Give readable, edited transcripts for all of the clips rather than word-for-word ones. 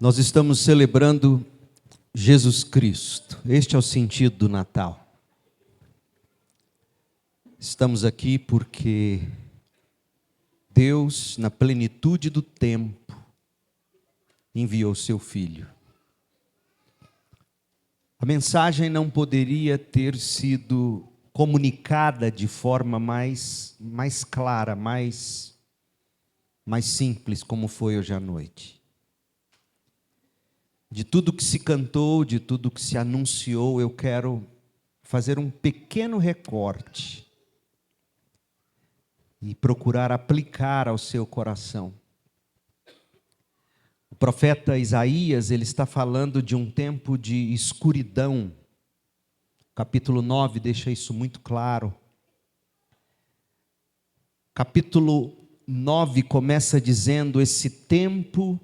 Nós estamos celebrando Jesus Cristo. Este é o sentido do Natal. Estamos aqui porque Deus, na plenitude do tempo, enviou seu Filho. A mensagem não poderia ter sido comunicada de forma mais clara, mais simples, como foi hoje à noite. De tudo que se cantou, de tudo que se anunciou, eu quero fazer um pequeno recorte e procurar aplicar ao seu coração. O profeta Isaías, ele está falando de um tempo de escuridão. Capítulo 9 deixa isso muito claro. Capítulo 9 começa dizendo: esse tempo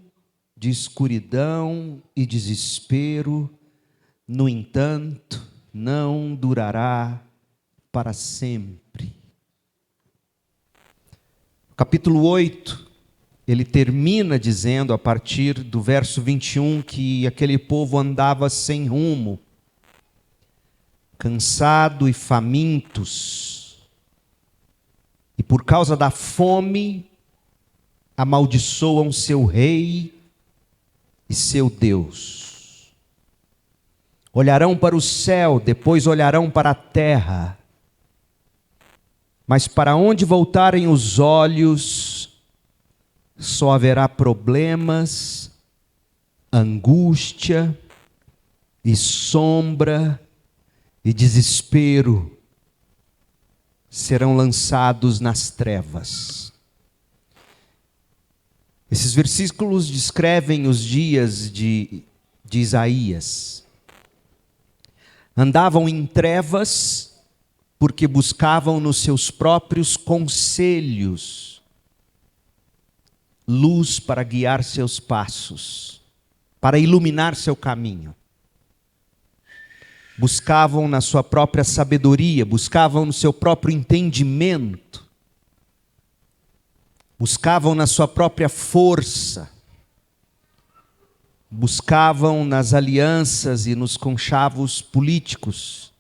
de escuridão e desespero, no entanto, não durará para sempre. Capítulo 8, ele termina dizendo, a partir do verso 21, que aquele povo andava sem rumo, cansado e famintos, e por causa da fome, amaldiçoam seu rei e seu Deus. Olharão para o céu, depois olharão para a terra, mas para onde voltarem os olhos, só haverá problemas, angústia e sombra e desespero. Serão lançados nas trevas. Esses versículos descrevem os dias de Isaías. Andavam em trevas porque buscavam nos seus próprios conselhos luz para guiar seus passos, para iluminar seu caminho. Buscavam na sua própria sabedoria, buscavam no seu próprio entendimento, buscavam na sua própria força, buscavam nas alianças e nos conchavos políticos.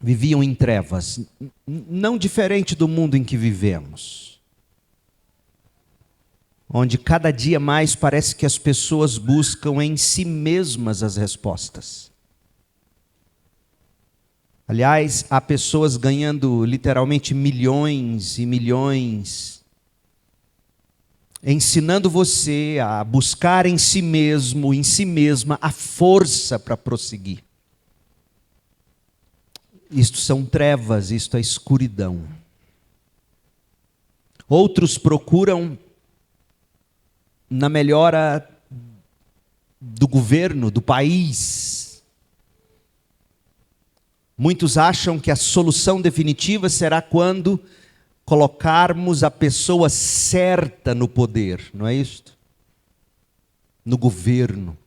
Viviam em trevas, não diferente do mundo em que vivemos, onde cada dia mais parece que as pessoas buscam em si mesmas as respostas. Aliás, há pessoas ganhando literalmente milhões e milhões, ensinando você a buscar em si mesmo, em si mesma, a força para prosseguir. Isto são trevas, isto é escuridão. Outros procuram na melhora do governo, do país. Muitos acham que a solução definitiva será quando colocarmos a pessoa certa no poder, não é isto? No governo.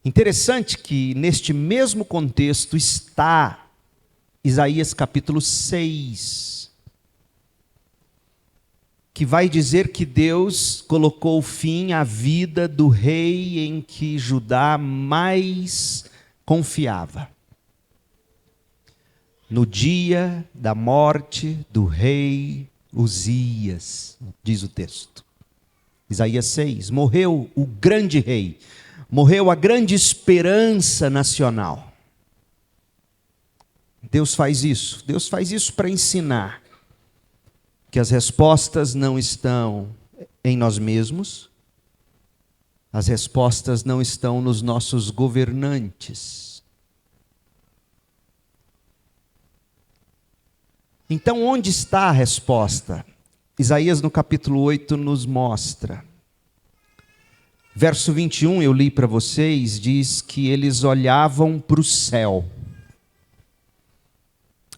Interessante que neste mesmo contexto está Isaías capítulo 6, que vai dizer que Deus colocou fim à vida do rei em que Judá mais confiava. No dia da morte do rei Uzias, diz o texto. Isaías 6, morreu o grande rei, morreu a grande esperança nacional. Deus faz isso para ensinar que as respostas não estão em nós mesmos, as respostas não estão nos nossos governantes. Então, onde está a resposta? Isaías no capítulo 8 nos mostra. Verso 21, eu li para vocês, diz que eles olhavam para o céu.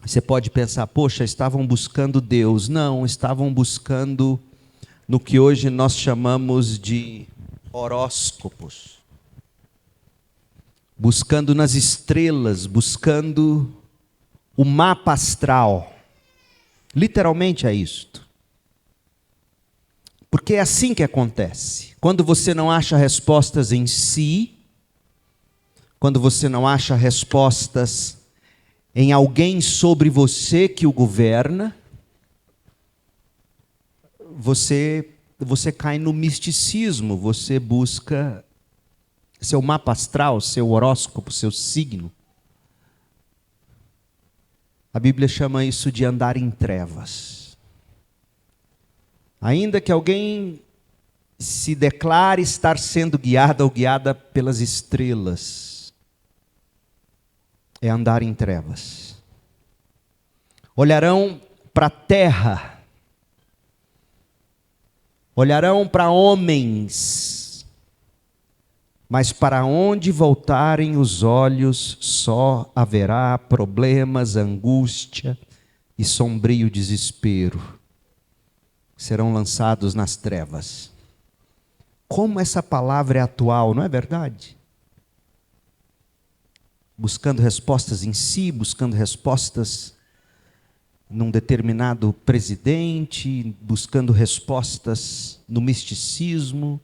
Você pode pensar, poxa, estavam buscando Deus. Não, estavam buscando no que hoje nós chamamos de horóscopos. Buscando nas estrelas, buscando o mapa astral. Literalmente é isto. Porque é assim que acontece. Quando você não acha respostas em si, quando você não acha respostas em alguém sobre você que o governa, você cai no misticismo, você busca seu mapa astral, seu horóscopo, seu signo. A Bíblia chama isso de andar em trevas. Ainda que alguém se declare estar sendo guiado ou guiada pelas estrelas, é andar em trevas. Olharão para a terra, olharão para homens, mas para onde voltarem os olhos só haverá problemas, angústia e sombrio desespero. Serão lançados nas trevas. Como essa palavra é atual, não é verdade? Buscando respostas em si, buscando respostas num determinado presidente, buscando respostas no misticismo,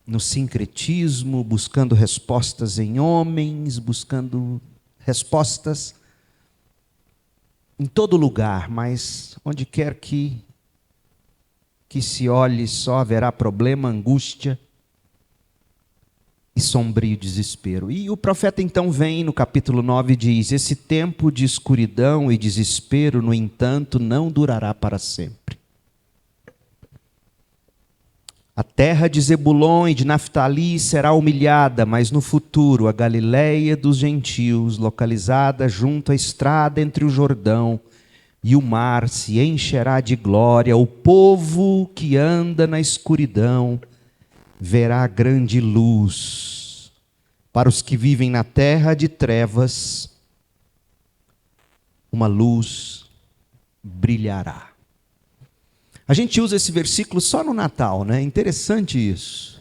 no sincretismo, buscando respostas em homens, buscando respostas em todo lugar, mas onde quer que se olhe, só haverá problema, angústia e sombrio desespero. E o profeta então vem no capítulo 9 e diz: esse tempo de escuridão e desespero, no entanto, não durará para sempre. A terra de Zebulon e de Naftali será humilhada, mas no futuro a Galileia dos gentios, localizada junto à estrada entre o Jordão e o mar, se encherá de glória. O povo que anda na escuridão verá grande luz. Para os que vivem na terra de trevas, uma luz brilhará. A gente usa esse versículo só no Natal, né? Interessante isso.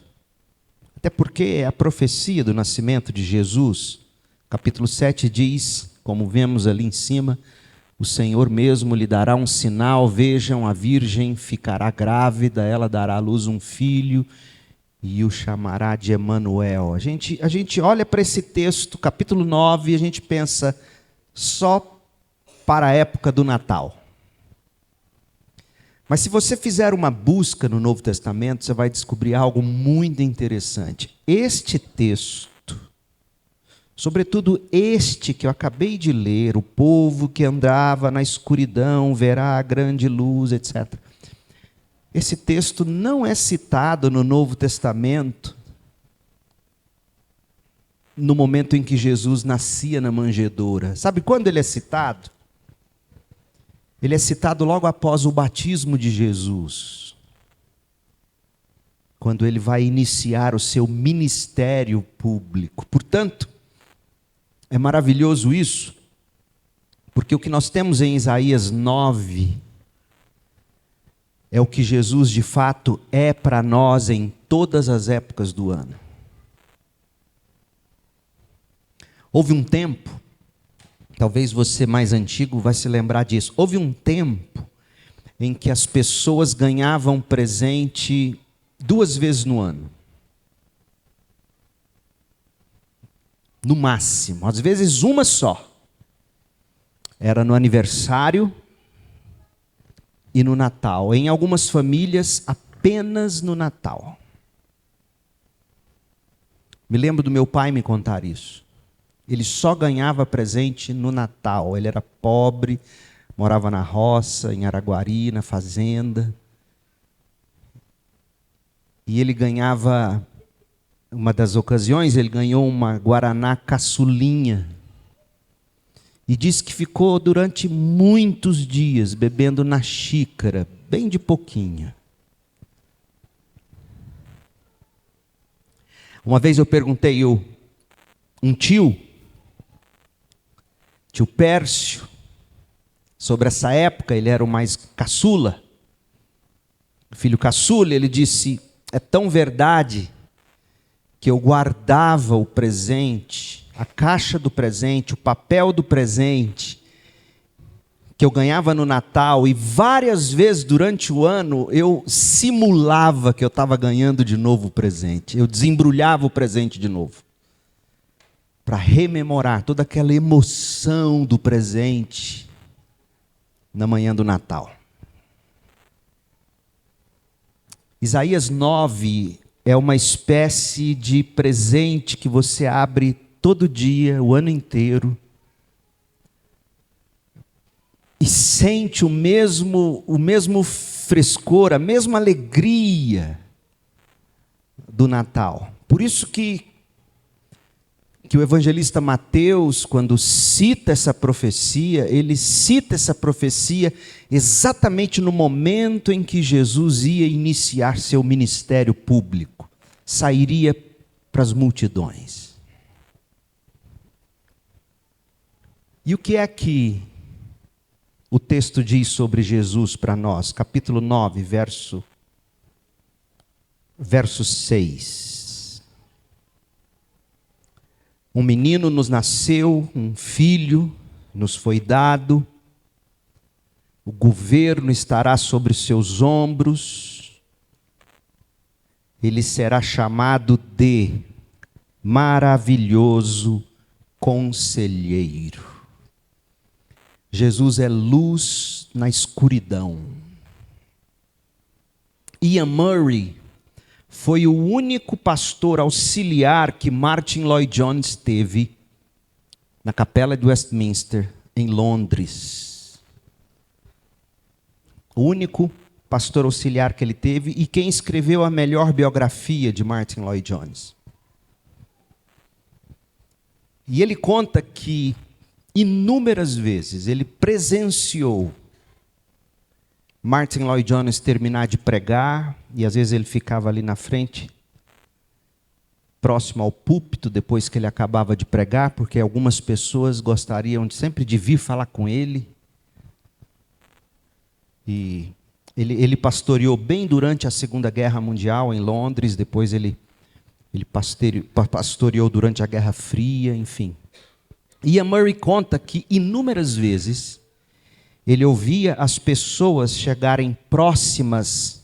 Até porque é a profecia do nascimento de Jesus. Capítulo 7 diz, como vemos ali em cima, o Senhor mesmo lhe dará um sinal, vejam, a virgem ficará grávida, ela dará à luz um filho e o chamará de Emanuel. A gente olha para esse texto, capítulo 9, e a gente pensa só para a época do Natal. Mas se você fizer uma busca no Novo Testamento, você vai descobrir algo muito interessante. Este texto, sobretudo este que eu acabei de ler, o povo que andava na escuridão verá a grande luz, etc. Esse texto não é citado no Novo Testamento no momento em que Jesus nascia na manjedoura. Sabe quando ele é citado? Ele é citado logo após o batismo de Jesus, quando ele vai iniciar o seu ministério público. Portanto, é maravilhoso isso, porque o que nós temos em Isaías 9 é o que Jesus de fato é para nós em todas as épocas do ano. Houve um tempo, talvez você mais antigo vai se lembrar disso. Houve um tempo em que as pessoas ganhavam presente 2 vezes no ano. No máximo, às vezes uma só. Era no aniversário e no Natal. Em algumas famílias, apenas no Natal. Me lembro do meu pai me contar isso. Ele só ganhava presente no Natal. Ele era pobre, morava na roça, em Araguari, na fazenda. E ele ganhava, uma das ocasiões, ele ganhou uma Guaraná caçulinha. E disse que ficou durante muitos dias bebendo na xícara, bem de pouquinho. Uma vez eu perguntei, um tio Pércio, sobre essa época, ele era o mais caçula, filho caçula, ele disse, é tão verdade que eu guardava o presente, a caixa do presente, o papel do presente, que eu ganhava no Natal, e várias vezes durante o ano eu simulava que eu estava ganhando de novo o presente. Eu desembrulhava o presente de novo, para rememorar toda aquela emoção do presente na manhã do Natal. Isaías 9 é uma espécie de presente que você abre todo dia, o ano inteiro, e sente o mesmo frescor, a mesma alegria do Natal. Por isso que o evangelista Mateus, quando cita essa profecia, ele cita essa profecia exatamente no momento em que Jesus ia iniciar seu ministério público, sairia para as multidões. E o que é que o texto diz sobre Jesus para nós? Capítulo 9, verso 6. Um menino nos nasceu, um filho nos foi dado, o governo estará sobre os seus ombros, ele será chamado de Maravilhoso Conselheiro. Jesus é luz na escuridão. Ian Murray foi o único pastor auxiliar que Martyn Lloyd-Jones teve na Capela de Westminster, em Londres. O único pastor auxiliar que ele teve e quem escreveu a melhor biografia de Martyn Lloyd-Jones. E ele conta que inúmeras vezes ele presenciou Martyn Lloyd-Jones terminar de pregar, e às vezes ele ficava ali na frente, próximo ao púlpito, depois que ele acabava de pregar, porque algumas pessoas gostariam sempre de vir falar com ele. E ele pastoreou bem durante a Segunda Guerra Mundial em Londres, depois ele pastoreou durante a Guerra Fria, enfim. Ian Murray conta que inúmeras vezes ele ouvia as pessoas chegarem próximas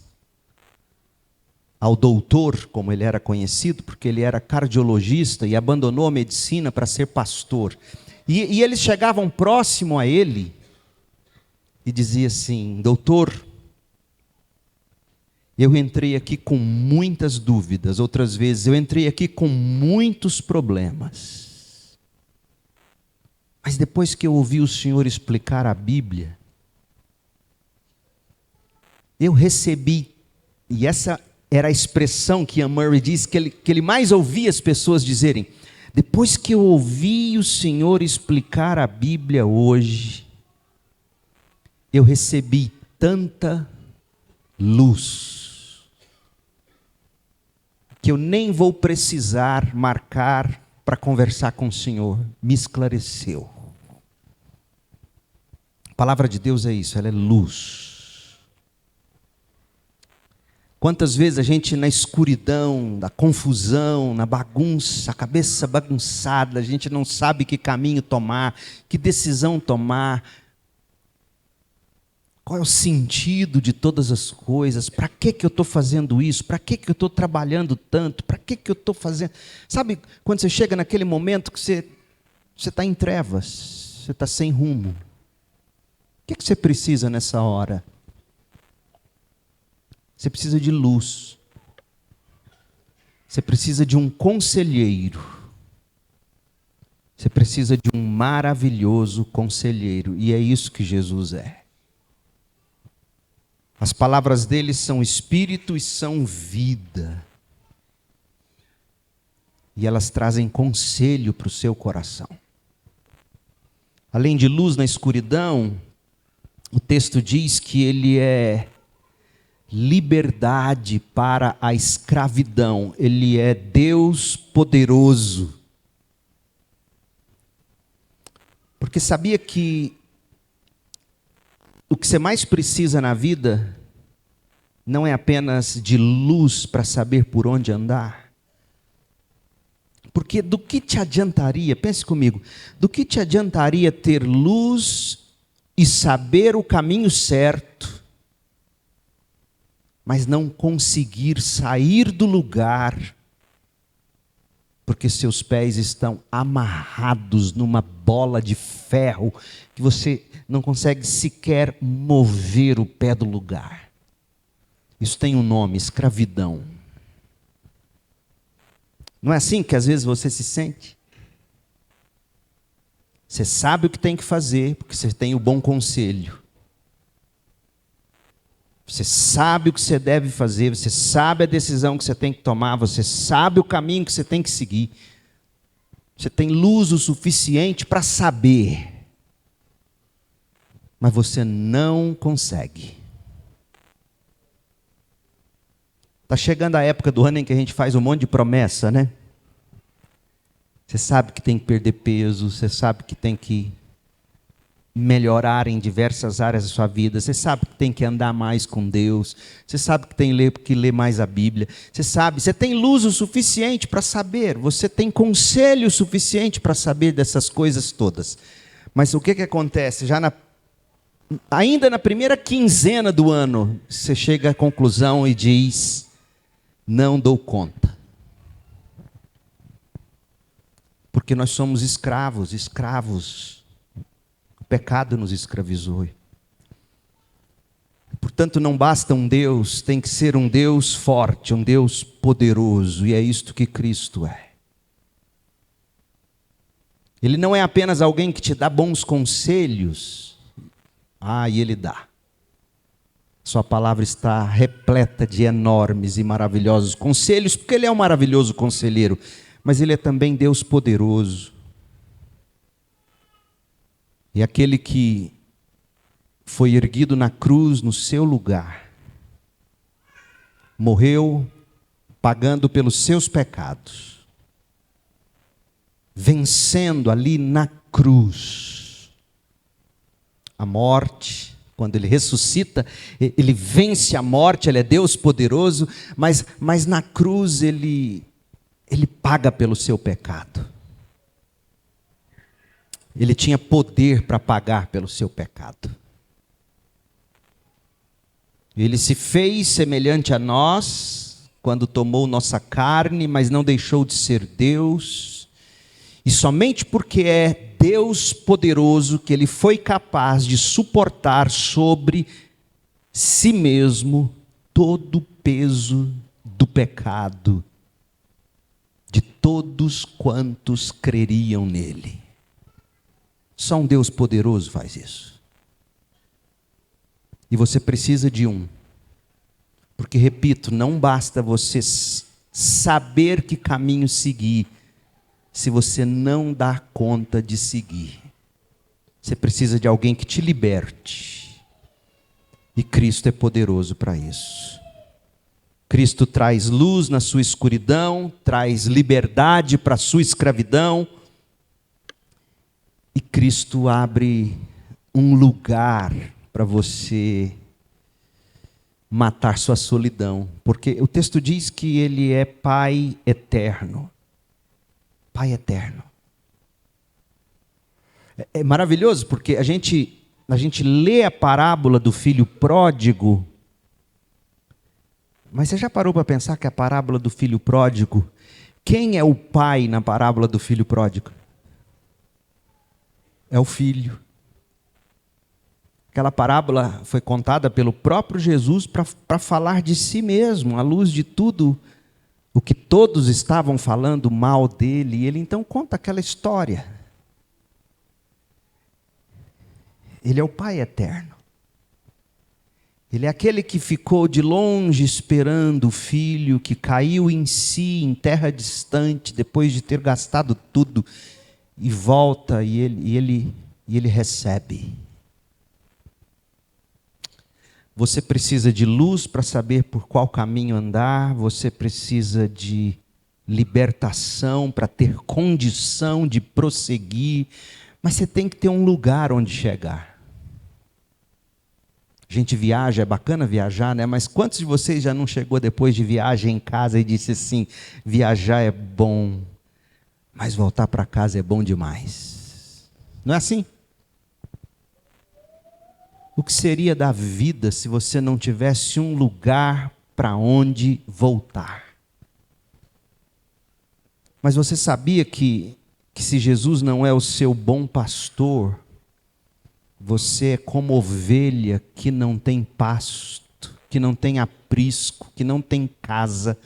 ao doutor, como ele era conhecido, porque ele era cardiologista e abandonou a medicina para ser pastor. E eles chegavam próximo a ele e diziam assim: doutor, eu entrei aqui com muitas dúvidas, outras vezes eu entrei aqui com muitos problemas. Mas depois que eu ouvi o senhor explicar a Bíblia, eu recebi, e essa era a expressão que Ian Murray diz que ele mais ouvia as pessoas dizerem: depois que eu ouvi o senhor explicar a Bíblia hoje, eu recebi tanta luz, que eu nem vou precisar marcar para conversar com o Senhor, me esclareceu. A palavra de Deus é isso, ela é luz. Quantas vezes a gente na escuridão, na confusão, na bagunça, a cabeça bagunçada, a gente não sabe que caminho tomar, que decisão tomar, qual é o sentido de todas as coisas, para que eu estou fazendo isso, para que eu estou trabalhando tanto, para que eu estou fazendo... Sabe quando você chega naquele momento que você está em trevas, você está sem rumo? O que você precisa nessa hora? Você precisa de luz, você precisa de um conselheiro, você precisa de um maravilhoso conselheiro, e é isso que Jesus é. As palavras dele são espírito e são vida. E elas trazem conselho para o seu coração. Além de luz na escuridão, o texto diz que ele é liberdade para a escravidão. Ele é Deus poderoso. Porque sabia que o que você mais precisa na vida não é apenas de luz para saber por onde andar. Porque do que te adiantaria, pense comigo, do que te adiantaria ter luz e saber o caminho certo, mas não conseguir sair do lugar, porque seus pés estão amarrados numa bola de ferro, que você não consegue sequer mover o pé do lugar. Isso tem um nome: escravidão. Não é assim que às vezes você se sente? Você sabe o que tem que fazer, porque você tem o bom conselho. Você sabe o que você deve fazer, você sabe a decisão que você tem que tomar, você sabe o caminho que você tem que seguir. Você tem luz o suficiente para saber, mas você não consegue. Está chegando a época do ano em que a gente faz um monte de promessa, né? Você sabe que tem que perder peso, você sabe que tem que melhorar em diversas áreas da sua vida, você sabe que tem que andar mais com Deus, você sabe que tem que ler mais a Bíblia, você tem luz o suficiente para saber, você tem conselho suficiente para saber dessas coisas todas. Mas o que acontece? Ainda na primeira quinzena do ano, você chega à conclusão e diz: não dou conta. Porque nós somos escravos. O pecado nos escravizou. Portanto, não basta um Deus, tem que ser um Deus forte, um Deus poderoso, e é isto que Cristo é. Ele não é apenas alguém que te dá bons conselhos. E Ele dá. Sua palavra está repleta de enormes e maravilhosos conselhos, porque Ele é um maravilhoso conselheiro, mas Ele é também Deus poderoso. E aquele que foi erguido na cruz no seu lugar, morreu pagando pelos seus pecados, vencendo ali na cruz a morte. Quando Ele ressuscita, Ele vence a morte, Ele é Deus poderoso, mas na cruz Ele paga pelo seu pecado. Ele tinha poder para pagar pelo seu pecado. Ele se fez semelhante a nós, quando tomou nossa carne, mas não deixou de ser Deus. E somente porque é Deus poderoso, que Ele foi capaz de suportar sobre si mesmo todo o peso do pecado de todos quantos creriam nele. Só um Deus poderoso faz isso. E você precisa de um. Porque, repito, não basta você saber que caminho seguir, se você não dá conta de seguir. Você precisa de alguém que te liberte. E Cristo é poderoso para isso. Cristo traz luz na sua escuridão, traz liberdade para a sua escravidão. E Cristo abre um lugar para você matar sua solidão. Porque o texto diz que Ele é Pai eterno. Pai eterno. É maravilhoso porque a gente lê a parábola do filho pródigo. Mas você já parou para pensar que a parábola do filho pródigo, quem é o pai na parábola do filho pródigo? É o filho. Aquela parábola foi contada pelo próprio Jesus para falar de si mesmo, à luz de tudo o que todos estavam falando mal dele. E ele então conta aquela história. Ele é o Pai eterno. Ele é aquele que ficou de longe esperando o filho, que caiu em si, em terra distante, depois de ter gastado tudo, e volta e ele recebe. Você precisa de luz para saber por qual caminho andar, você precisa de libertação para ter condição de prosseguir, mas você tem que ter um lugar onde chegar. A gente viaja, é bacana viajar, né? Mas quantos de vocês já não chegou depois de viagem em casa e disse assim: viajar é bom, mas voltar para casa é bom demais? Não é assim? O que seria da vida se você não tivesse um lugar para onde voltar? Mas você sabia que se Jesus não é o seu bom pastor, você é como ovelha que não tem pasto, que não tem aprisco, que não tem casa,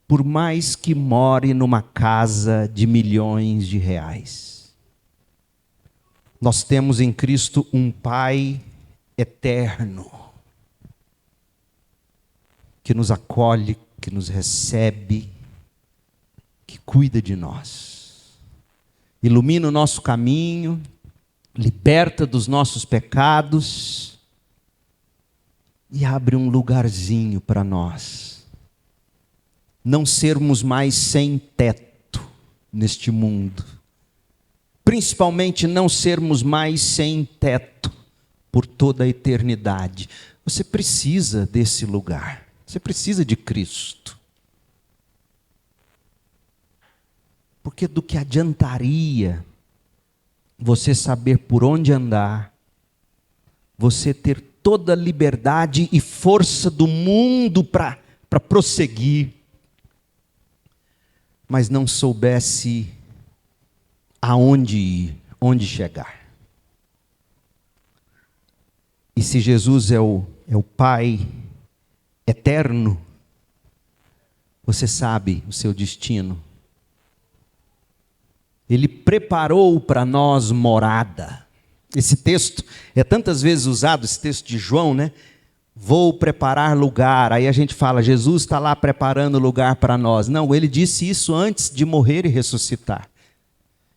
por mais que more numa casa de milhões de reais. Nós temos em Cristo um Pai eterno, que nos acolhe, que nos recebe, que cuida de nós, ilumina o nosso caminho, liberta dos nossos pecados e abre um lugarzinho para nós não sermos mais sem teto neste mundo, principalmente não sermos mais sem teto por toda a eternidade. Você precisa desse lugar, você precisa de Cristo. Porque do que adiantaria você saber por onde andar, você ter toda a liberdade e força do mundo para prosseguir, mas não soubesse aonde ir, onde chegar. E se Jesus é o Pai eterno, você sabe o seu destino. Ele preparou para nós morada. Esse texto é tantas vezes usado, esse texto de João, né? Vou preparar lugar. Aí a gente fala, Jesus está lá preparando lugar para nós. Não, ele disse isso antes de morrer e ressuscitar.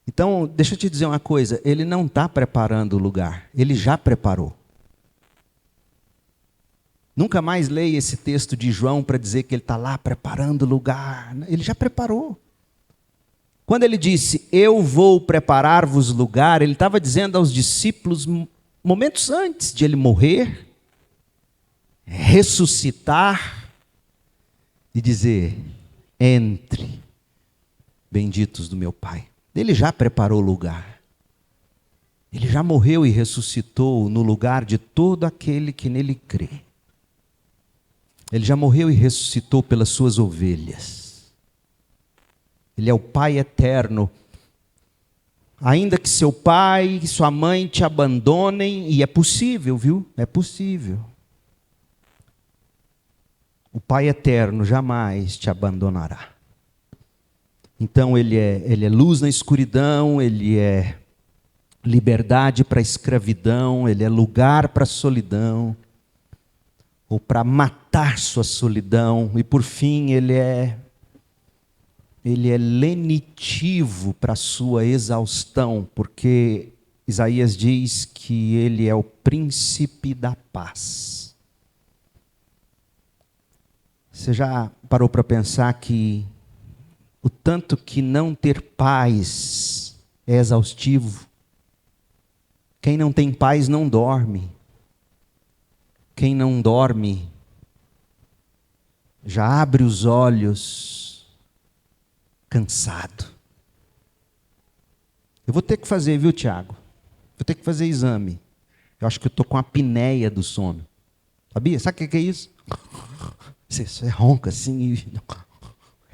Então, deixa eu te dizer uma coisa, ele não está preparando o lugar, ele já preparou. Nunca mais leia esse texto de João para dizer que ele está lá preparando o lugar. Ele já preparou. Quando ele disse, eu vou preparar-vos lugar, ele estava dizendo aos discípulos, momentos antes de ele morrer, ressuscitar e dizer, entre, benditos do meu Pai. Ele já preparou o lugar. Ele já morreu e ressuscitou no lugar de todo aquele que nele crê. Ele já morreu e ressuscitou pelas suas ovelhas. Ele é o Pai eterno. Ainda que seu pai e sua mãe te abandonem, e é possível, viu? É possível. O Pai eterno jamais te abandonará. Então ele é luz na escuridão, ele é liberdade para a escravidão, ele é lugar para a solidão, ou para matar sua solidão, e por fim ele é lenitivo para a sua exaustão, porque Isaías diz que ele é o príncipe da paz. Você já parou para pensar que o tanto que não ter paz é exaustivo? Quem não tem paz não dorme. Quem não dorme já abre os olhos cansado. Eu vou ter que fazer, viu, Tiago? Vou ter que fazer exame. Eu acho que eu estou com a apneia do sono. Sabia? Sabe o que é isso? Você ronca assim.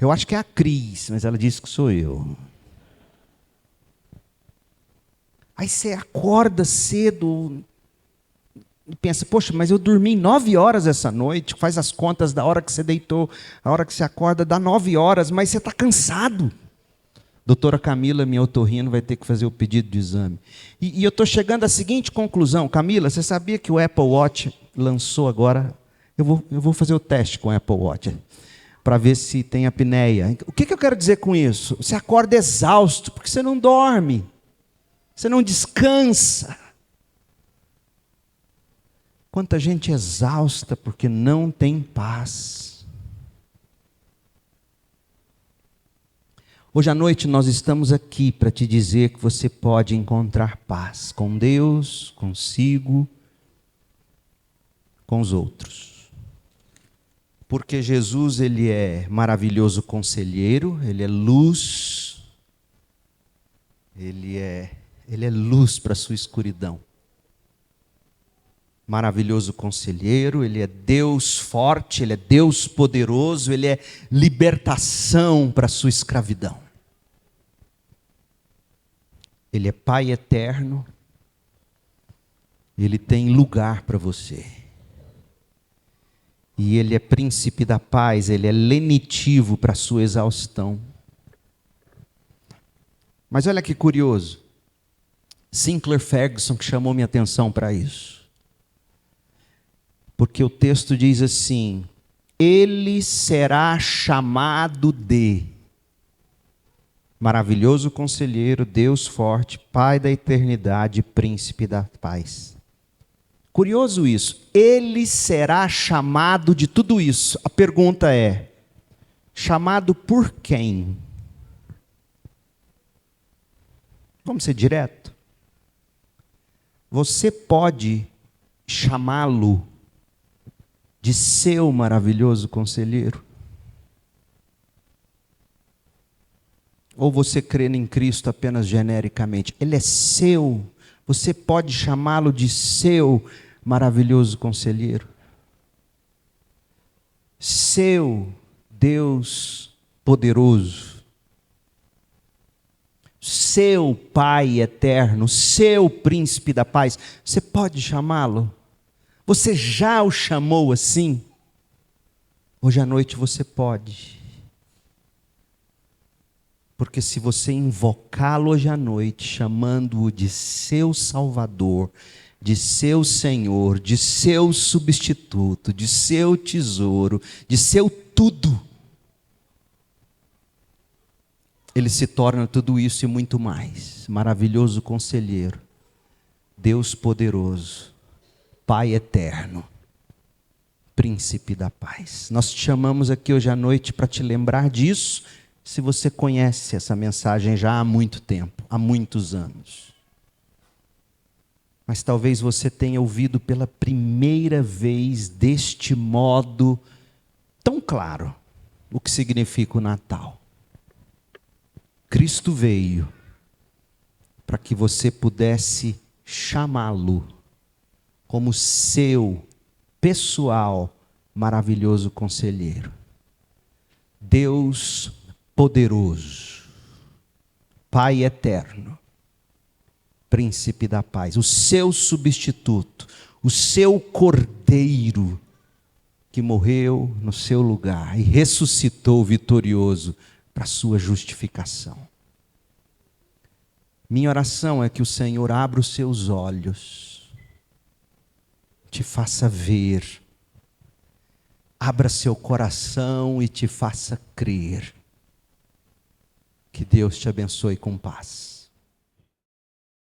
Eu acho que é a Cris, mas ela disse que sou eu. Aí você acorda cedo e pensa, poxa, mas eu dormi 9 horas essa noite, faz as contas da hora que você deitou, a hora que você acorda, dá 9 horas, mas você está cansado. Doutora Camila, minha otorrino, vai ter que fazer o pedido de exame. E eu estou chegando à seguinte conclusão. Camila, você sabia que o Apple Watch lançou agora? Eu vou fazer o teste com o Apple Watch, para ver se tem apneia. O que eu quero dizer com isso? Você acorda exausto, porque você não dorme. Você não descansa. Quanta gente exausta porque não tem paz. Hoje à noite nós estamos aqui para te dizer que você pode encontrar paz com Deus, consigo, com os outros. Porque Jesus, ele é maravilhoso conselheiro, ele é luz, ele é luz para a sua escuridão. Maravilhoso conselheiro, Ele é Deus forte, Ele é Deus poderoso, Ele é libertação para a sua escravidão. Ele é Pai eterno, Ele tem lugar para você. E Ele é príncipe da paz, Ele é lenitivo para a sua exaustão. Mas olha que curioso, Sinclair Ferguson que chamou minha atenção para isso. Porque o texto diz assim: Ele será chamado de Maravilhoso Conselheiro, Deus Forte, Pai da Eternidade, Príncipe da Paz. Curioso isso, Ele será chamado de tudo isso. A pergunta é, chamado por quem? Vamos ser direto? Você pode chamá-lo de seu maravilhoso conselheiro? Ou você crê em Cristo apenas genericamente? Ele é seu, você pode chamá-lo de seu maravilhoso conselheiro? Seu Deus poderoso, seu Pai eterno, seu príncipe da paz, você pode chamá-lo? Você já o chamou assim? Hoje à noite você pode. Porque se você invocá-lo hoje à noite, chamando-o de seu Salvador, de seu Senhor, de seu substituto, de seu tesouro, de seu tudo, Ele se torna tudo isso e muito mais. Maravilhoso conselheiro, Deus poderoso, Pai eterno, Príncipe da paz. Nós te chamamos aqui hoje à noite para te lembrar disso, se você conhece essa mensagem já há muito tempo, há muitos anos. Mas talvez você tenha ouvido pela primeira vez deste modo tão claro o que significa o Natal. Cristo veio para que você pudesse chamá-lo como seu pessoal maravilhoso conselheiro. Deus poderoso, Pai eterno, Príncipe da paz, o seu substituto, o seu cordeiro que morreu no seu lugar e ressuscitou vitorioso para a sua justificação. Minha oração é que o Senhor abra os seus olhos, te faça ver, abra seu coração e te faça crer. Que Deus te abençoe com paz.